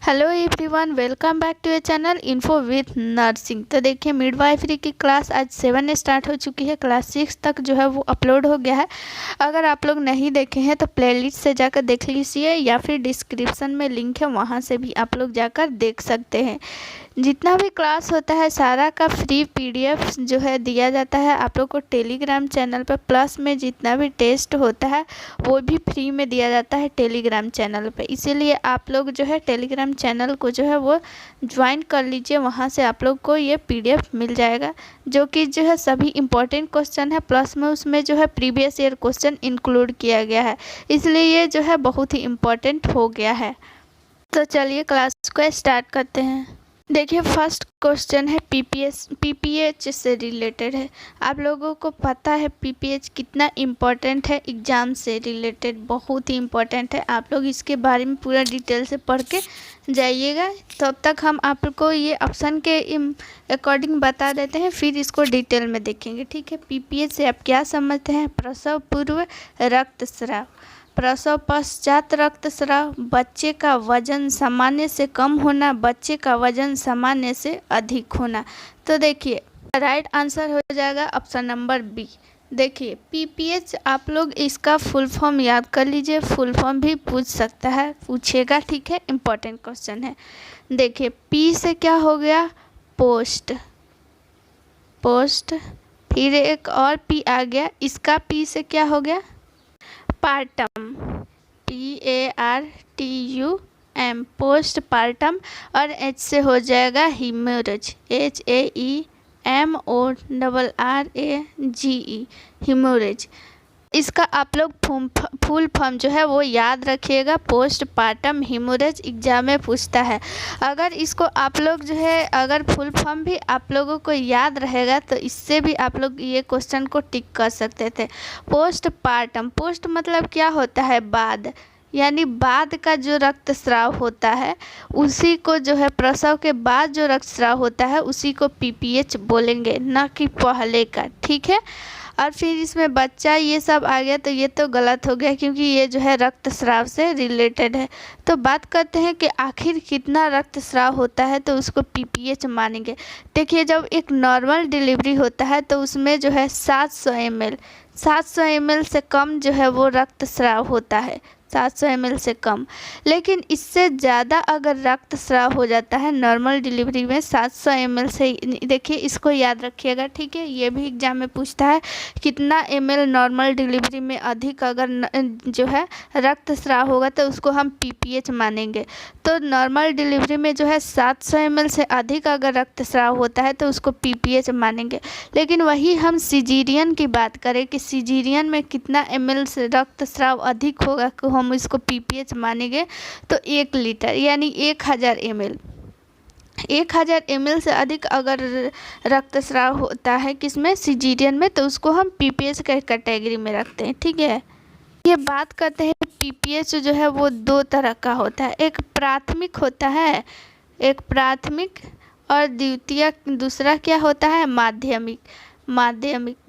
Hello everyone, welcome back to your channel info with nursing. तो देखिए, midwifery की class आज 7 स्टार्ट हो चुकी है। क्लास 6 तक जो है वो अपलोड हो गया है। अगर आप लोग नहीं देखे हैं तो प्लेलिस्ट से जाकर देख लीजिए, या फिर डिस्क्रिप्शन में लिंक है, वहाँ से भी आप लोग जाकर देख सकते हैं। जितना भी क्लास होता है सारा का फ्री पीडीएफ जो है दिया जाता है आप लोग को टेलीग्राम चैनल पर। प्लस में जितना भी टेस्ट होता है वो भी फ्री में दिया जाता है टेलीग्राम चैनल पे। इसीलिए आप लोग जो है टेलीग्राम चैनल को जो है वो ज्वाइन कर लीजिए। वहाँ से आप लोग को ये पीडीएफ मिल जाएगा, जो कि जो है सभी इम्पोर्टेंट क्वेश्चन है। प्लस में उसमें जो है प्रीवियस ईयर क्वेश्चन इंक्लूड किया गया है, इसलिए ये जो है बहुत ही इम्पोर्टेंट हो गया है। तो चलिए क्लास को स्टार्ट करते हैं। देखिए, फर्स्ट क्वेश्चन है पीपीएच से रिलेटेड है। आप लोगों को पता है पीपीएच कितना इम्पोर्टेंट है, एग्ज़ाम से रिलेटेड बहुत ही इम्पोर्टेंट है। आप लोग इसके बारे में पूरा डिटेल से पढ़ के जाइएगा। तब तक हम आपको ये ऑप्शन के अकॉर्डिंग बता देते हैं, फिर इसको डिटेल में देखेंगे। ठीक है, पीपीएच से आप क्या समझते हैं? प्रसव पूर्व रक्तस्राव, प्रसव पश्चात रक्तस्राव, बच्चे का वजन सामान्य से कम होना, बच्चे का वजन सामान्य से अधिक होना। तो देखिए, राइट आंसर हो जाएगा ऑप्शन नंबर बी। देखिए, पीपीएच आप लोग इसका फुल फॉर्म याद कर लीजिए, फुल फॉर्म भी पूछ सकता है, पूछेगा। ठीक है, इम्पोर्टेंट क्वेश्चन है। देखिए, पी से क्या हो गया? पोस्ट, फिर एक और पी आ गया, इसका पी से क्या हो गया? Partum, PARTUM, post partum. और एच से हो जाएगा हीमोरेज, HAEMORRAGE, हीमोरेज। इसका आप लोग फुल फॉर्म जो है वो याद रखिएगा, पोस्ट पार्टम हीमोरेज एग्जाम में पूछता है। अगर इसको आप लोग जो है अगर फुल फॉर्म भी आप लोगों को याद रहेगा तो इससे भी आप लोग ये क्वेश्चन को टिक कर सकते थे। पोस्ट पार्टम, पोस्ट मतलब क्या होता है? बाद, यानी बाद का जो रक्तस्राव होता है उसी को जो है, प्रसव के बाद जो रक्तस्राव होता है उसी को पीपीएच बोलेंगे, ना कि पहले का। ठीक है, और फिर इसमें बच्चा ये सब आ गया तो ये तो गलत हो गया, क्योंकि ये जो है रक्तस्राव से रिलेटेड है। तो बात करते हैं कि आखिर कितना रक्तस्राव होता है तो उसको पीपीएच मानेंगे। देखिए, जब एक नॉर्मल डिलीवरी होता है तो उसमें जो है 700 ml से कम जो है वो रक्तस्राव होता है, 700 ml से कम। लेकिन इससे ज़्यादा अगर रक्तस्राव हो जाता है नॉर्मल डिलीवरी में 700 ml से, देखिए इसको याद रखिएगा। ठीक है, ये भी एग्जाम में पूछता है कितना ml नॉर्मल डिलीवरी में अधिक अगर जो है रक्तस्राव होगा तो उसको हम पीपीएच मानेंगे। तो नॉर्मल डिलीवरी में जो है 700 ml से अधिक अगर रक्तस्राव होता है तो उसको पीपीएच मानेंगे। लेकिन वही हम सिजेरियन की बात करें कि सिजेरियन में कितना ml से रक्तस्राव अधिक होगा तो हम इसको पीपीएच मानेंगे। तो 1 लीटर यानी 1000 ml, 1000 ml से अधिक अगर रक्तस्राव होता है किसमें? सिजेरियन में, तो उसको हम पीपीएच के कैटेगरी में रखते हैं। ठीक है, ये बात करते हैं पीपीएच जो है वो 2 तरह का होता है। एक प्राथमिक होता है, एक प्राथमिक, और दूसरा क्या होता है? माध्यमिक।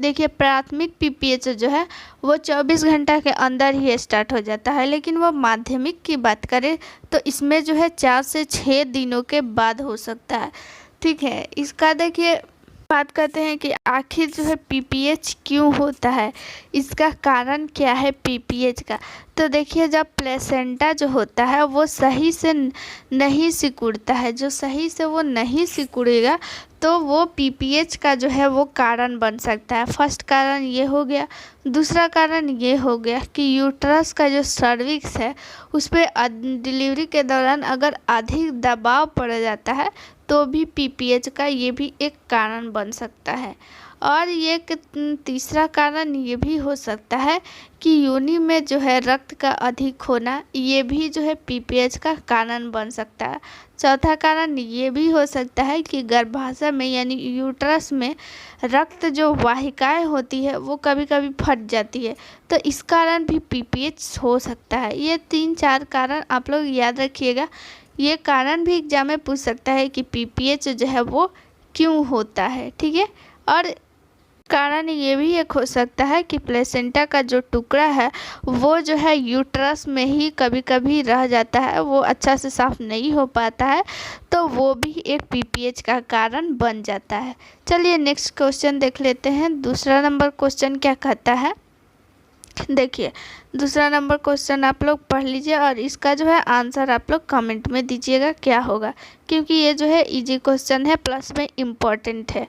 देखिए, प्राथमिक पीपीएच जो है वो 24 घंटा के अंदर ही स्टार्ट हो जाता है। लेकिन वो माध्यमिक की बात करें तो इसमें जो है 4 से 6 दिनों के बाद हो सकता है। ठीक है, इसका देखिए बात करते हैं कि आखिर जो है पीपीएच क्यों होता है, इसका कारण क्या है पीपीएच का। तो देखिए, जब प्लेसेंटा जो होता है वो सही से नहीं सिकुड़ता है, जो सही से वो नहीं सिकुड़ेगा तो वो पीपीएच का जो है वो कारण बन सकता है। फर्स्ट कारण ये हो गया। दूसरा कारण ये हो गया कि यूट्रस का जो सर्विक्स है उस पर डिलीवरी के दौरान अगर अधिक दबाव पड़ जाता है तो भी पीपीएच का ये भी एक कारण बन सकता है। और ये तीसरा कारण ये भी हो सकता है कि योनि में जो है रक्त का अधिक होना, ये भी जो है पीपीएच का कारण बन सकता है। चौथा कारण ये भी हो सकता है कि गर्भाशय में यानी यूट्रस में रक्त जो वाहिकाएं होती है वो कभी कभी फट जाती है, तो इस कारण भी पीपीएच हो सकता है। ये 3-4 कारण आप लोग याद रखिएगा। ये कारण भी एग्जाम में पूछ सकता है कि पीपीएच जो है वो क्यों होता है। ठीक है, और कारण ये भी एक हो सकता है कि प्लेसेंटा का जो टुकड़ा है वो जो है यूट्रस में ही कभी कभी रह जाता है, वो अच्छा से साफ नहीं हो पाता है, तो वो भी एक पीपीएच का कारण बन जाता है। चलिए नेक्स्ट क्वेश्चन देख लेते हैं। दूसरा नंबर क्वेश्चन क्या कहता है, देखिए दूसरा नंबर क्वेश्चन आप लोग पढ़ लीजिए और इसका जो है आंसर आप लोग कमेंट में दीजिएगा क्या होगा, क्योंकि ये जो है इजी क्वेश्चन है प्लस में इम्पोर्टेंट है।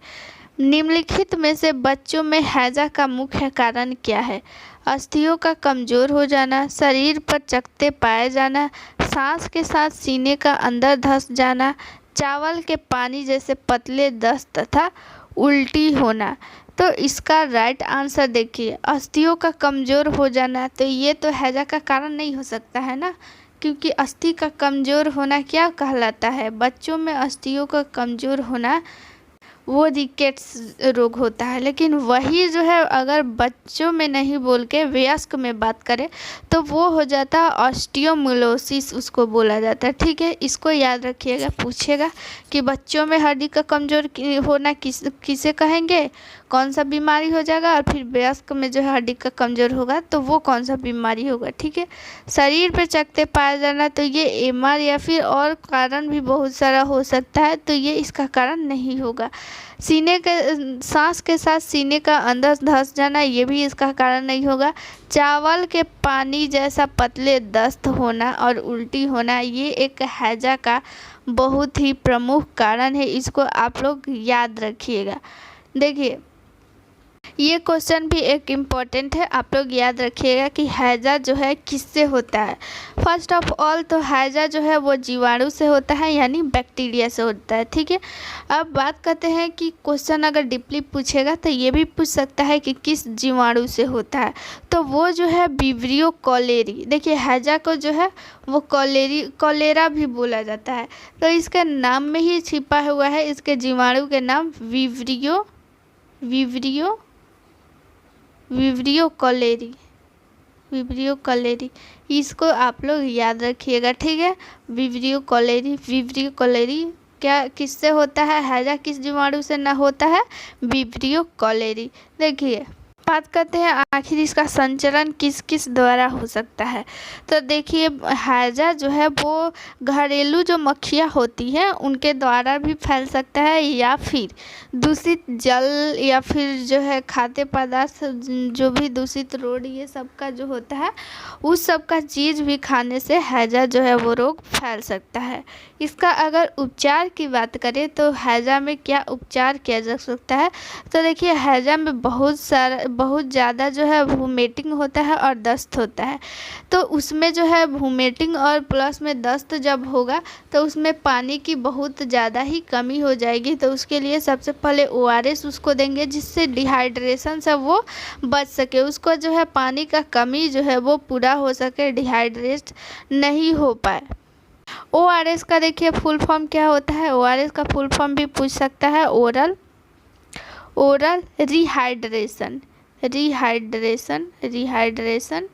निम्नलिखित में से बच्चों में हैजा का मुख्य कारण क्या है? अस्थियों का कमज़ोर हो जाना, शरीर पर चकत्ते पाए जाना, सांस के साथ सीने का अंदर धंस जाना, चावल के पानी जैसे पतले दस्त तथा उल्टी होना। तो इसका राइट आंसर देखिए, अस्थियों का कमज़ोर हो जाना, तो ये तो हैजा का कारण नहीं हो सकता है ना, क्योंकि अस्थि का कमज़ोर होना क्या कहलाता है? बच्चों में अस्थियों का कमज़ोर होना वो रिकेट्स रोग होता है। लेकिन वही जो है अगर बच्चों में नहीं बोल के वयस्क में बात करें तो वो हो जाता है ऑस्टियोमोलोसिस, उसको बोला जाता है। ठीक है, इसको याद रखिएगा, पूछेगा कि बच्चों में हड्डी का कमज़ोर होना किसे कहेंगे, कौन सा बीमारी हो जाएगा, और फिर वयस्क में जो है हड्डी का कमज़ोर होगा तो वो कौन सा बीमारी होगा। ठीक है, शरीर पर चकत्ते पाया जाना, तो ये एमआर या फिर और कारण भी बहुत सारा हो सकता है, तो ये इसका कारण नहीं होगा। सीने के सांस के साथ सीने का अंदर धंस जाना, ये भी इसका कारण नहीं होगा। चावल के पानी जैसा पतले दस्त होना और उल्टी होना, ये एक हैजा का बहुत ही प्रमुख कारण है, इसको आप लोग याद रखिएगा। देखिए ये क्वेश्चन भी एक इम्पॉर्टेंट है, आप लोग याद रखिएगा कि हैजा जो है किससे होता है। फर्स्ट ऑफ ऑल तो हैजा जो है वो जीवाणु से होता है, यानी बैक्टीरिया से होता है। ठीक है, अब बात करते हैं कि क्वेश्चन अगर डीपली पूछेगा तो ये भी पूछ सकता है कि किस जीवाणु से होता है, तो वो जो है विब्रियो कॉलेरी। देखिए हैजा को जो है वो कॉलेरा भी बोला जाता है, तो इसके नाम में ही छिपा हुआ है, इसके जीवाणु के नाम विब्रियो कॉलेरी, इसको आप लोग याद रखिएगा। ठीक है, विब्रियो कॉलेरी क्या किससे होता है, हैजा किस जीवाणु से ना होता है, विब्रियो कॉलेरी। देखिए बात करते हैं आखिर इसका संचरण किस किस द्वारा हो सकता है, तो देखिए हैजा जो है वो घरेलू जो मक्खियाँ होती हैं उनके द्वारा भी फैल सकता है, या फिर दूषित जल, या फिर जो है खाद्य पदार्थ जो भी दूषित रोड ये सब का जो होता है उस सब का चीज़ भी खाने से हैजा जो है वो रोग फैल सकता है। इसका अगर उपचार की बात करें तो हैजा में क्या उपचार किया जा सकता है, तो देखिए हैजा में बहुत ज़्यादा जो है वोमिटिंग होता है और दस्त होता है, तो उसमें जो है वोमिटिंग और प्लस में दस्त जब होगा तो उसमें पानी की बहुत ज़्यादा ही कमी हो जाएगी, तो उसके लिए सबसे पहले ओआरएस उसको देंगे जिससे डिहाइड्रेशन से वो बच सके, उसको जो है पानी का कमी जो है वो पूरा हो सके, डिहाइड्रेट नहीं हो पाए। ओआरएस का देखिए फुल फॉर्म क्या होता है, ओआरएस का फुल फॉर्म भी पूछ सकता है, ओरल रिहाइड्रेशन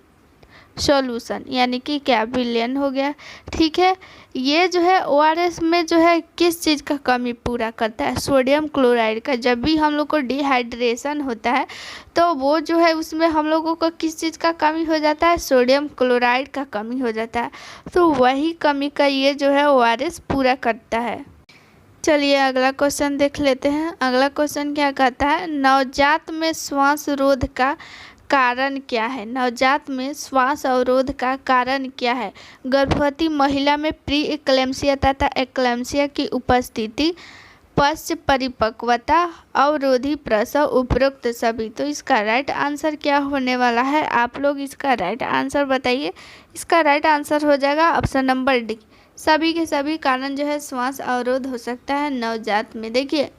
सॉल्यूशन, यानी कि क्या विलयन हो गया। ठीक है, ये जो है ओआरएस में जो है किस चीज़ का कमी पूरा करता है, सोडियम क्लोराइड का। जब भी हम लोग को डिहाइड्रेशन होता है तो वो जो है उसमें हम लोगों को किस चीज़ का कमी हो जाता है, सोडियम क्लोराइड का कमी हो जाता है, तो वही कमी का ये जो है ओआरएस पूरा करता है। चलिए अगला क्वेश्चन देख लेते हैं। अगला क्वेश्चन क्या कहता है, नवजात में श्वास रोध का कारण क्या है, नवजात में श्वास अवरोध का कारण क्या है। गर्भवती महिला में प्री एक्लेम्सिया तथा एक्लेम्सिया की उपस्थिति, पश्च परिपक्वता, अवरोधी प्रसव, उपरोक्त सभी। तो इसका राइट आंसर क्या होने वाला है, आप लोग इसका राइट आंसर बताइए। इसका राइट आंसर हो जाएगा ऑप्शन नंबर डी, सभी के सभी कारण जो है श्वास अवरोध हो सकता है नवजात में। देखिए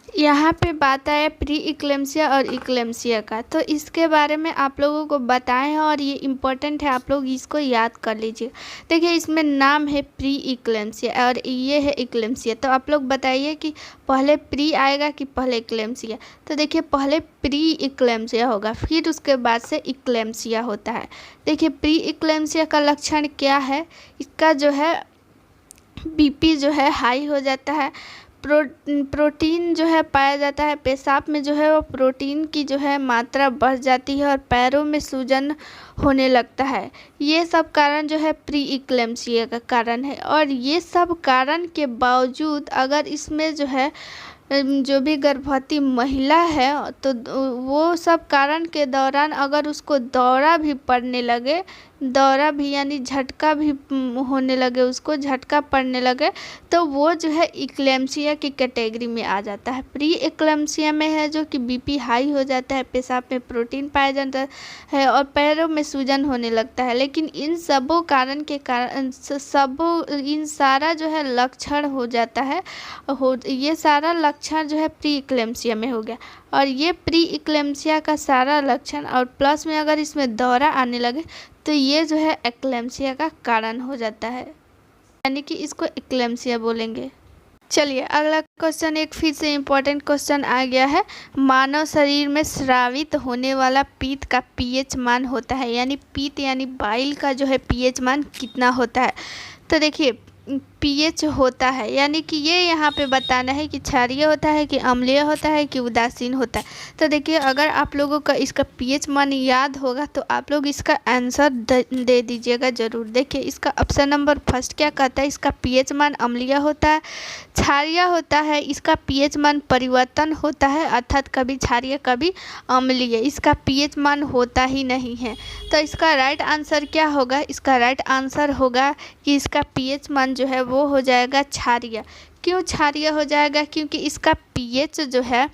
यहाँ पे बात आया प्री इक्लेम्सिया और इक्लेम्सिया का, तो इसके बारे में आप लोगों को बताएं हैं और ये इम्पोर्टेंट है, आप लोग इसको याद कर लीजिए। देखिए इसमें नाम है प्री इक्लेम्सिया और ये है इक्लेम्सिया, तो आप लोग बताइए कि पहले प्री आएगा कि पहले इक्लेम्सिया। तो देखिए पहले प्री इक्लेम्सिया होगा, फिर उसके बाद से इक्लेम्सिया होता है। देखिए प्री इक्लेम्सिया का लक्षण क्या है, इसका जो है बीपी जो है हाई हो जाता है, प्रोटीन जो है पाया जाता है पेशाब में, जो है वो प्रोटीन की जो है मात्रा बढ़ जाती है और पैरों में सूजन होने लगता है। ये सब कारण जो है प्री इक्लेम्सिया का कारण है। और ये सब कारण के बावजूद अगर इसमें जो है जो भी गर्भवती महिला है तो वो सब कारण के दौरान अगर उसको दौरा भी पड़ने लगे, दौरा भी यानी झटका भी होने लगे, उसको झटका पड़ने लगे, तो वो जो है इक्लेम्सिया की कैटेगरी में आ जाता है। प्री इक्लेम्सिया में है जो कि बीपी हाई हो जाता है, पेशाब में प्रोटीन पाया जाता है और पैरों में सूजन होने लगता है। लेकिन इन सबों कारण के कारण इन सारा जो है लक्षण हो जाता है, ये सारा लक्षण जो है प्री इक्लेम्सिया में हो गया। और ये प्री इक्लेम्सिया का सारा लक्षण और प्लस में अगर इसमें दौरा आने लगे तो ये जो है एक्लेम्सिया का कारण हो जाता है, यानी कि इसको एक्लेम्सिया बोलेंगे। चलिए अगला क्वेश्चन, एक फिर से इम्पोर्टेंट क्वेश्चन आ गया है। मानव शरीर में स्रावित होने वाला पीत का पीएच मान होता है, यानी पीत यानी बाइल का जो है पीएच मान कितना होता है। तो देखिए पीएच होता है, यानी कि ये यहाँ पे बताना है कि क्षारीय होता है कि अम्लीय होता है कि उदासीन होता है। तो देखिए अगर आप लोगों का इसका पीएच मान याद होगा तो आप लोग इसका आंसर दे दीजिएगा ज़रूर। देखिए इसका ऑप्शन नंबर फर्स्ट क्या कहता है, इसका पीएच मान अम्लीय होता है, क्षारीय होता है, इसका पीएच मान परिवर्तन होता है, अर्थात कभी क्षारीय कभी अम्लीय, इसका पीएच मान होता ही नहीं है। तो इसका राइट आंसर क्या होगा, इसका राइट आंसर होगा कि इसका पीएच मान जो है वो हो जाएगा क्षारीय। क्यों क्षारीय हो जाएगा, क्योंकि इसका पीएच जो है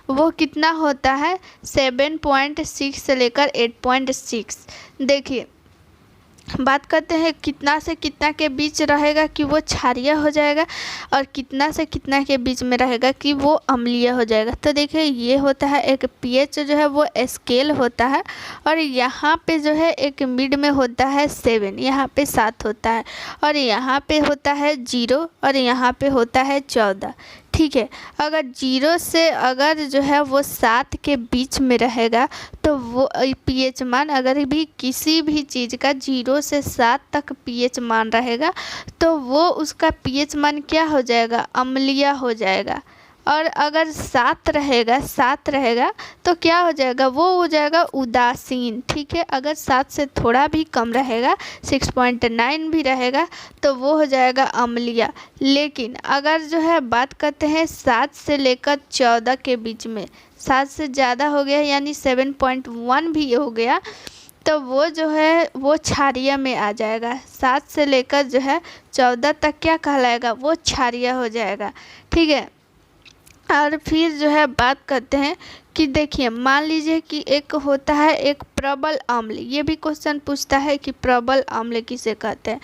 वो कितना होता है 7.6 से लेकर 8.6। देखिए बात करते हैं कितना से कितना के बीच रहेगा कि वो क्षारीय हो जाएगा और कितना से कितना के बीच में रहेगा कि वो अम्लीय हो जाएगा। तो देखिए ये होता है एक पीएच जो है वो स्केल होता है और यहाँ पे जो है एक मिड में होता है 7, यहाँ पे 7 होता है और यहाँ पे होता है 0 और यहाँ पे होता है 14। ठीक है, अगर 0 से अगर जो है वो 7 के बीच में रहेगा तो वो पीएच मान, अगर भी किसी भी चीज़ का 0 से 7 तक पीएच मान रहेगा तो वो उसका पीएच मान क्या हो जाएगा, अम्लीय हो जाएगा। और अगर 7 रहेगा तो क्या हो जाएगा, वो हो जाएगा उदासीन। ठीक है, अगर 7 से थोड़ा भी कम रहेगा 6.9 भी रहेगा तो वो हो जाएगा अम्लीय। लेकिन अगर जो है बात करते हैं 7 से लेकर 14 के बीच में, 7 से ज़्यादा हो गया यानी 7.1 भी हो गया तो वो जो है वो क्षारीय में आ जाएगा। 7 से लेकर जो है 14 तक क्या कहलाएगा, वो क्षारीय हो जाएगा। ठीक है, और फिर जो है बात करते हैं कि देखिए मान लीजिए कि एक होता है एक प्रबल अम्ल, ये भी क्वेश्चन पूछता है कि प्रबल अम्ल किसे कहते हैं।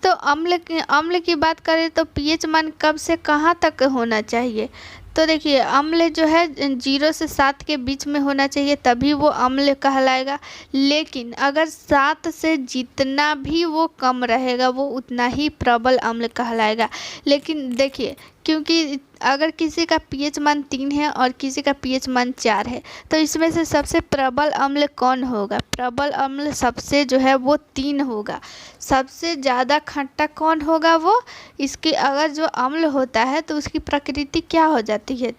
तो अम्ल की बात करें तो पीएच मान कब से कहाँ तक होना चाहिए। तो देखिए अम्ल जो है 0 से 7 के बीच में होना चाहिए तभी वो अम्ल कहलाएगा। लेकिन अगर 7 से जितना भी वो कम रहेगा वो उतना ही प्रबल अम्ल कहलाएगा। लेकिन देखिए क्योंकि अगर किसी का पीएच मान 3 है और किसी का पीएच मान 4 है तो इसमें से सबसे प्रबल अम्ल कौन होगा, प्रबल अम्ल सबसे जो है वो 3 होगा। सबसे ज़्यादा खट्टा कौन होगा, वो इसकी अगर जो अम्ल होता है तो उसकी प्रकृति क्या हो जाती है,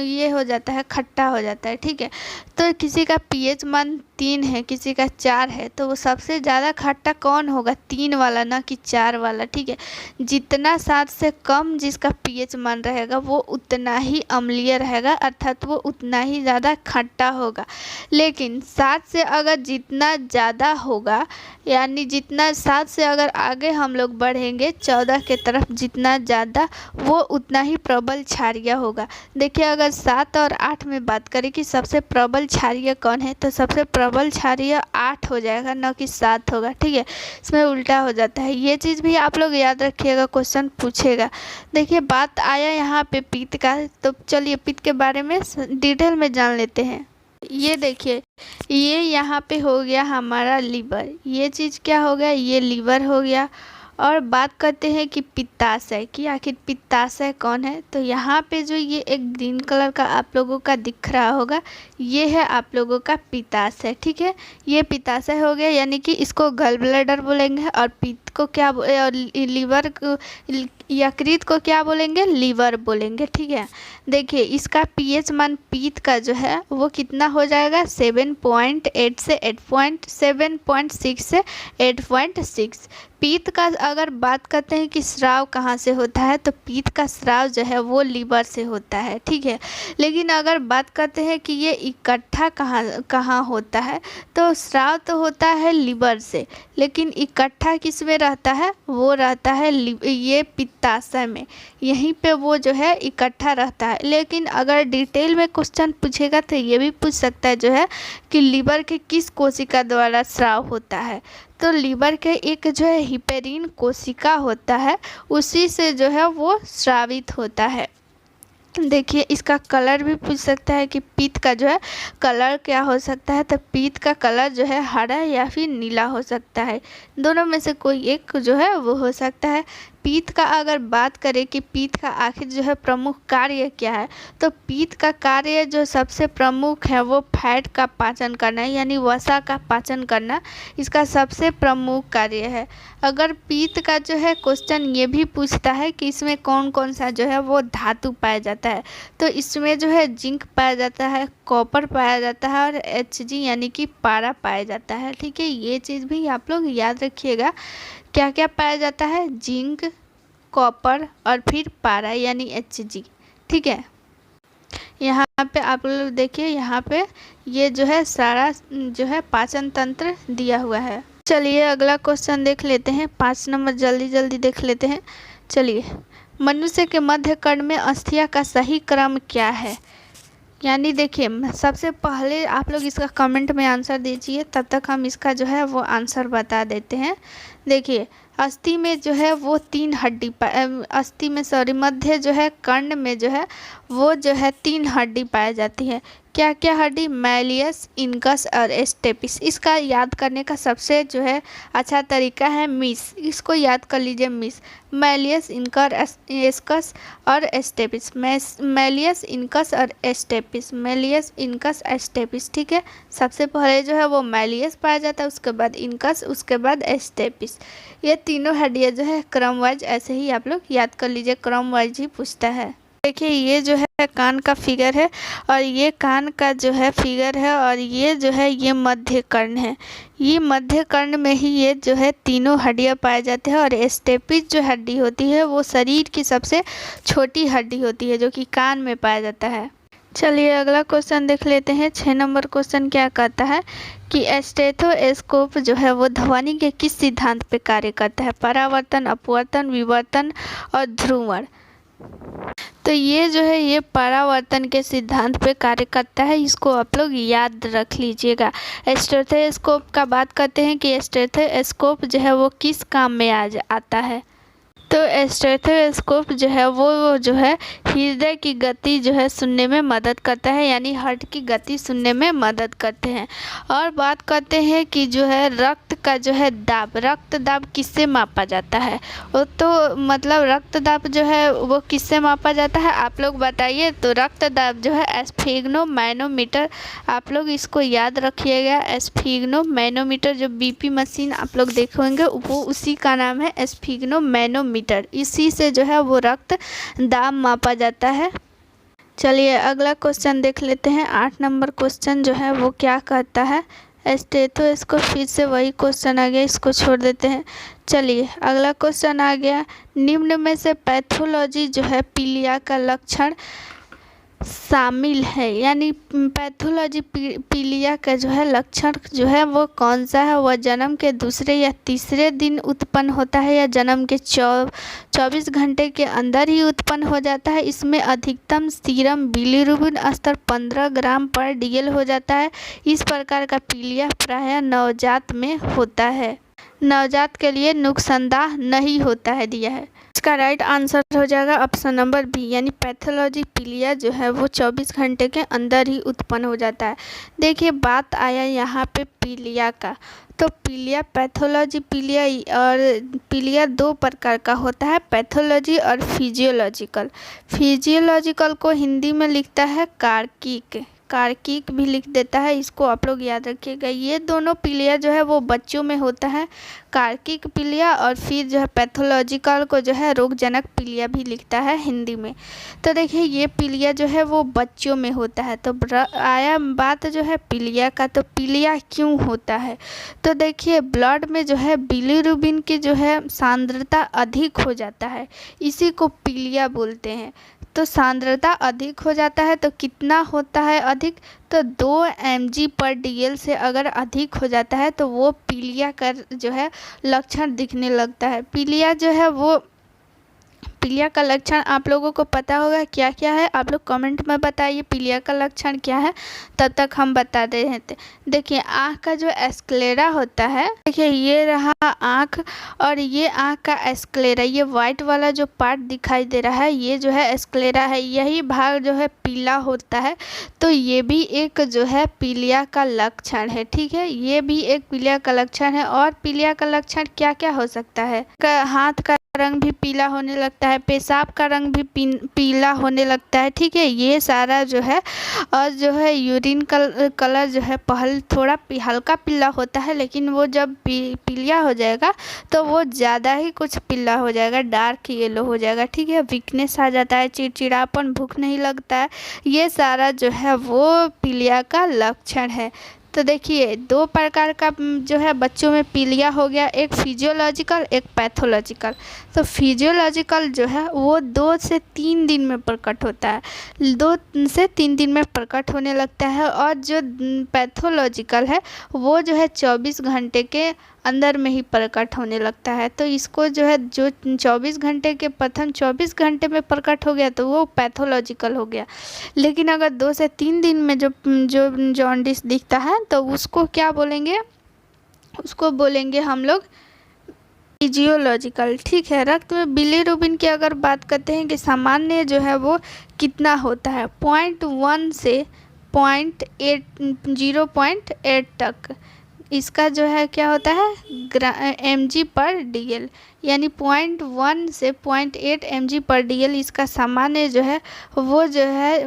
ये हो जाता है, खट्टा हो जाता है। ठीक है, तो किसी का पीएच मान 3 है किसी का 4 है तो वो सबसे ज़्यादा खट्टा कौन होगा, 3 वाला ना कि 4 वाला। ठीक है, जितना 7 से कम जिसका पीएच मान रहेगा वो उतना ही अम्लीय रहेगा, अर्थात वो उतना ही ज़्यादा खट्टा होगा। लेकिन 7 से अगर जितना ज़्यादा होगा, यानी जितना 7 से अगर आगे हम लोग बढ़ेंगे 14 के तरफ जितना ज़्यादा, वो उतना ही प्रबल क्षारीय होगा। देखिए अगर 7 और 8 में बात करें कि सबसे प्रबल क्षारीय कौन है तो सबसे प्रबल क्षारीय 8 हो जाएगा, न कि 7 होगा। ठीक है, इसमें उल्टा हो जाता है, ये चीज़ भी आप लोग याद रखिएगा, क्वेश्चन पूछेगा। देखिए बात आया यहाँ पे पित्त का, तो चलिए पित्त के बारे में डिटेल में जान लेते हैं। ये देखिए ये यहाँ पे हो गया हमारा लीवर, ये चीज़ क्या हो गया, ये लीवर हो गया। और बात करते हैं कि पित्ताशय की, आखिर पित्ताशय कौन है। तो यहाँ पे जो ये एक ग्रीन कलर का आप लोगों का दिख रहा होगा ये है आप लोगों का पित्ताशय। ठीक है, ये पित्ताशय हो गया, यानी कि इसको गल ब्लैडर बोलेंगे। और पित्त को क्या, और लीवर को यकृत को क्या बोलेंगे, लीवर बोलेंगे। ठीक है, देखिए इसका पीएच मान पित्त का जो है वो कितना हो जाएगा, 7.8 से 7.6 से 8.6। पित्त का अगर बात करते हैं कि स्राव कहाँ से होता है, तो पित्त का स्राव जो है वो लीवर से होता है। ठीक है, लेकिन अगर बात करते हैं कि ये इकट्ठा कहाँ कहाँ होता है, तो स्राव तो होता है लीवर से, लेकिन इकट्ठा किस में रहता है, वो रहता है ये पित्ताशय में, यहीं पे वो जो है इकट्ठा रहता है। लेकिन अगर डिटेल में क्वेश्चन पूछेगा तो ये भी पूछ सकता है जो है कि लीवर के किस कोशिका द्वारा स्राव होता है, तो लीवर के एक जो है हिपेरिन कोशिका होता है, उसी से जो है वो स्रावित होता है। देखिए इसका कलर भी पूछ सकता है कि पित्त का जो है कलर क्या हो सकता है, तो पित्त का कलर जो है हरा या फिर नीला हो सकता है, दोनों में से कोई एक जो है वो हो सकता है। पित्त का अगर बात करें कि पित्त का आखिर जो है प्रमुख कार्य क्या है, तो पित्त का कार्य जो सबसे प्रमुख है वो फैट का पाचन करना है, यानी वसा का पाचन करना इसका सबसे प्रमुख कार्य है। अगर पित्त का जो है क्वेश्चन ये भी पूछता है कि इसमें कौन कौन सा जो है वो धातु पाया जाता है, तो इसमें जो है जिंक पाया जाता है, कॉपर पाया जाता है और Hg यानी कि पारा पाया जाता है। ठीक है, ये चीज़ भी आप लोग याद रखिएगा, क्या क्या पाया जाता है, जिंक, कॉपर और फिर पारा यानी Hg। ठीक है, यहाँ पे आप लोग देखिए, यहाँ पे ये जो है सारा जो है पाचन तंत्र दिया हुआ है। चलिए अगला क्वेश्चन देख लेते हैं, 5 नंबर जल्दी जल्दी देख लेते हैं। चलिए, मनुष्य के मध्य कर्ण में अस्थियां का सही क्रम क्या है, यानी देखिए सबसे पहले आप लोग इसका कमेंट में आंसर दीजिए, तब तक हम इसका जो है वो आंसर बता देते हैं। देखिए अस्थि में जो है वो 3 हड्डी अस्थि में मध्य जो है कर्ण में जो है वो जो है 3 हड्डी पाई जाती है। क्या क्या हड्डी, मैलियस, इनकस और स्टेपिस। इसका याद करने का सबसे जो है अच्छा तरीका है मिस, इसको याद कर लीजिए मिस, मैलियस, इनकस और स्टेपिस, मैलियस, इनकस और स्टेपिस, मैलियस, इनकस, स्टेपिस। ठीक है, सबसे पहले जो है वो मैलियस पाया जाता है, उसके बाद इनकस, उसके बाद स्टेपिस। ये तीनों हड्डियाँ जो है क्रम वाइज ऐसे ही आप लोग याद कर लीजिए, क्रम वाइज ही पूछता है। देखिए ये जो है कान का फिगर है और ये कान का जो है फिगर है, और ये जो है ये मध्य कर्ण है, ये मध्य कर्ण में ही ये जो है तीनों हड्डियां पाए जाते हैं। और स्टेपिस जो हड्डी होती है वो शरीर की सबसे छोटी हड्डी होती है जो कि कान में पाया जाता है। चलिए अगला क्वेश्चन देख लेते हैं। 6 नंबर क्वेश्चन क्या कहता है कि स्टेथोस्कोप जो है वो ध्वनि के किस सिद्धांत पे कार्य करता है, परावर्तन, अपवर्तन, विवर्तन और ध्रुवण। तो ये जो है ये परावर्तन के सिद्धांत पे कार्य करता है, इसको आप लोग याद रख लीजिएगा। स्टेथोस्कोप का बात करते हैं कि स्टेथोस्कोप जो है वो किस काम में आता है, तो स्टेथोस्कोप जो है वो जो है हृदय की गति जो है सुनने में मदद करता है, यानी हार्ट की गति सुनने में मदद करते हैं। और बात करते हैं कि जो है रक्त का जो है दाब, रक्त दाब किससे मापा जाता है, वो तो मतलब रक्त दाब जो है वो किससे मापा जाता है, आप लोग बताइए। तो रक्त दाब जो है स्फिग्नोमैनोमीटर, आप लोग इसको याद रखिएगा। स्फिग्नोमैनोमीटर जो बीपी मशीन आप लोग देखे होंगे वो उसी का नाम है स्फिग्नोमैनोमीटर, इसी से जो है वो रक्त दाब मापा जाता है। चलिए अगला क्वेश्चन देख लेते हैं। 8 नंबर क्वेश्चन जो है वो क्या कहता है, स्टेथोस्कोप, फिर से वही क्वेश्चन आ गया, इसको छोड़ देते हैं। चलिए अगला क्वेश्चन आ गया, निम्न में से पैथोलॉजी जो है पीलिया का लक्षण शामिल है, यानी पैथोलॉजी पीलिया का जो है लक्षण जो है वो कौन सा है, वह जन्म के दूसरे या तीसरे दिन उत्पन्न होता है या जन्म के 24 घंटे के अंदर ही उत्पन्न हो जाता है। इसमें अधिकतम सीरम बिलीरुबिन स्तर 15 ग्राम पर DL हो जाता है। इस प्रकार का पीलिया प्रायः नवजात में होता है, नवजात के लिए नुकसानदायक नहीं होता है दिया है। इसका राइट आंसर हो जाएगा ऑप्शन नंबर बी, यानी पैथोलॉजी पीलिया जो है वो 24 घंटे के अंदर ही उत्पन्न हो जाता है। देखिए बात आया यहाँ पे पीलिया का, तो पीलिया, पैथोलॉजी पीलिया और पीलिया 2 प्रकार का होता है, पैथोलॉजी और फिजियोलॉजिकल। फिजियोलॉजिकल को हिंदी में लिखता है कार्किक, कार्किक भी लिख देता है, इसको आप लोग याद रखिएगा। ये दोनों पीलिया जो है वो बच्चों में होता है, कार्किक पीलिया, और फिर जो है पैथोलॉजिकल को जो है रोगजनक पीलिया भी लिखता है हिंदी में। तो देखिए ये पीलिया जो है वो बच्चों में होता है। तो आया बात जो है पीलिया का, तो पीलिया क्यों होता है? तो देखिए ब्लड में जो है बिलीरुबिन की जो है सांद्रता अधिक हो जाता है, इसी को पीलिया बोलते हैं। तो सांद्रता अधिक हो जाता है, तो कितना होता है अधिक? तो 2 mg/dl से अगर अधिक हो जाता है तो वो पीलिया का जो है लक्षण दिखने लगता है। पीलिया जो है वो पीलिया का लक्षण आप लोगों को पता होगा क्या क्या है, आप लोग कमेंट में बताइए पीलिया का लक्षण क्या है, तब तक हम बता दे रहे थे। देखिए आँख का जो एस्क्लेरा होता है, देखिए ये रहा आँख, और ये आँख का एस्क्लेरा, ये वाइट वाला जो पार्ट दिखाई दे रहा है ये जो है एस्क्लेरा है, यही भाग जो है पीला होता है। तो ये भी एक जो है पीलिया का लक्षण है, ठीक है, ये भी एक पीलिया का लक्षण है। और पीलिया का लक्षण क्या क्या हो सकता है? हाथ का रंग भी पीला होने लगता है, पेशाब का रंग भी पीला होने लगता है, ठीक है, ये सारा जो है। और जो है यूरिन कलर जो है पहले थोड़ा हल्का पीला होता है, लेकिन वो जब पीलिया हो जाएगा तो वो ज़्यादा ही कुछ पीला हो जाएगा, डार्क येलो हो जाएगा, ठीक है। वीकनेस आ जाता है, चिड़चिड़ापन, भूख नहीं लगता है, ये सारा जो है वो पीलिया का लक्षण है। तो देखिए 2 प्रकार का जो है बच्चों में पीलिया हो गया, एक फिजियोलॉजिकल, एक पैथोलॉजिकल। तो फिजियोलॉजिकल जो है वो 2 से 3 दिन में प्रकट होता है, 2 से 3 दिन में प्रकट होने लगता है। और जो पैथोलॉजिकल है वो जो है 24 घंटे के अंदर में ही प्रकट होने लगता है। तो इसको जो है जो 24 घंटे के प्रथम 24 घंटे में प्रकट हो गया तो वो पैथोलॉजिकल हो गया। लेकिन अगर 2 से 3 दिन में जो जॉन्डिस दिखता है तो उसको क्या बोलेंगे? उसको बोलेंगे हम लोग फिजियोलॉजिकल, ठीक है। रक्त में बिलीरुबिन की अगर बात करते हैं कि सामान्य जो है वो कितना होता है, 0.1 से 0.8 तक, इसका जो है क्या होता है mg/dl, यानी 0.1 से 0.8 mg/dl इसका सामान्य जो है वो जो है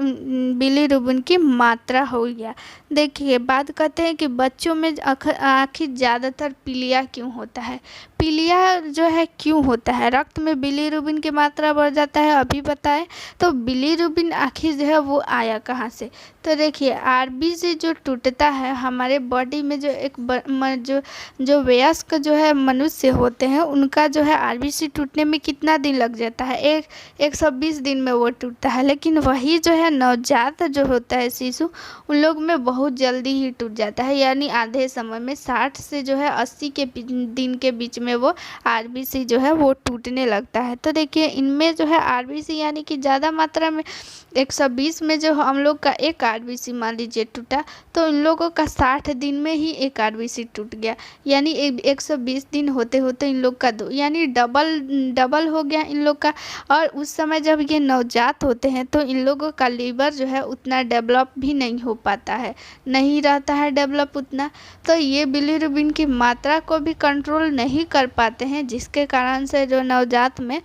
बिलीरुबिन की मात्रा हो गया। देखिए बात करते हैं कि बच्चों में आखिर ज़्यादातर पीलिया क्यों होता है? पीलिया जो है क्यों होता है? रक्त में बिलीरुबिन की मात्रा बढ़ जाता है, अभी बताएं। तो बिलीरुबिन आखिर जो है वो आया कहाँ से? तो देखिए आरबीसी जो टूटता है हमारे बॉडी में, जो एक जो वयस्क जो है मनुष्य होते हैं उनका जो है आरबीसी टूटने में कितना दिन लग जाता है? 120 दिन में वो टूटता है। लेकिन वही जो है नवजात जो होता है शिशु, उन लोग में बहुत जल्दी ही टूट जाता है, यानी आधे समय में 60 से जो है 80 के दिन के बीच में वो आरबीसी जो है वो टूटने लगता है। तो देखिए इनमें जो है आरबीसी यानी कि ज़्यादा मात्रा में 120 में जो हम लोग का एक आरबीसी मान लीजिए टूटा, तो इन लोगों का 60 दिन में ही एक आरबीसी टूट गया, यानी 120 दिन होते होते इन लोग का 2, यानी डबल हो गया इन लोग का। और उस समय जब ये नवजात होते हैं तो इन लोगों का लीवर जो है उतना डेवलप भी नहीं हो पाता है, नहीं रहता है डेवलप उतना, तो ये बिलीरुबिन की मात्रा को भी कंट्रोल नहीं कर पाते हैं, जिसके कारण से जो नवजात में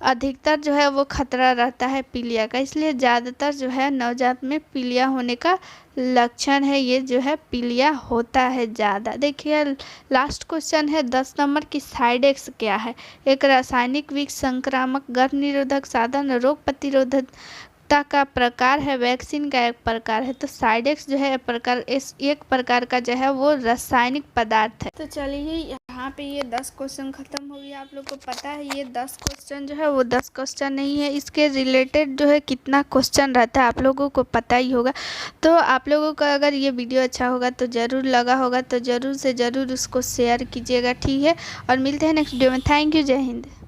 अधिकतर जो है वो खतरा रहता है पीलिया का। इसलिए ज़्यादातर जो है नवजात में पीलिया होने का लक्षण है, ये जो है पीलिया होता है ज़्यादा। देखिए लास्ट क्वेश्चन है 10 नंबर की, साइड इफेक्ट्स क्या है? एक रासायनिक विसंक्रामक, गर्भ निरोधक साधन, रोग प्रतिरोधकता का प्रकार है, वैक्सीन का एक प्रकार है। तो साइड इफेक्ट्स जो है एक प्रकार का जो है वो रासायनिक पदार्थ है। तो चलिए यहाँ पे ये 10 क्वेश्चन खत्म हो गया। आप लोग को पता है ये 10 क्वेश्चन जो है वो 10 क्वेश्चन नहीं है, इसके रिलेटेड जो है कितना क्वेश्चन रहता है आप लोगों को पता ही होगा। तो आप लोगों को अगर ये वीडियो अच्छा होगा तो ज़रूर लगा होगा तो ज़रूर से ज़रूर उसको शेयर कीजिएगा, ठीक है। और मिलते हैं नेक्स्ट वीडियो में। थैंक यू, जय हिंद।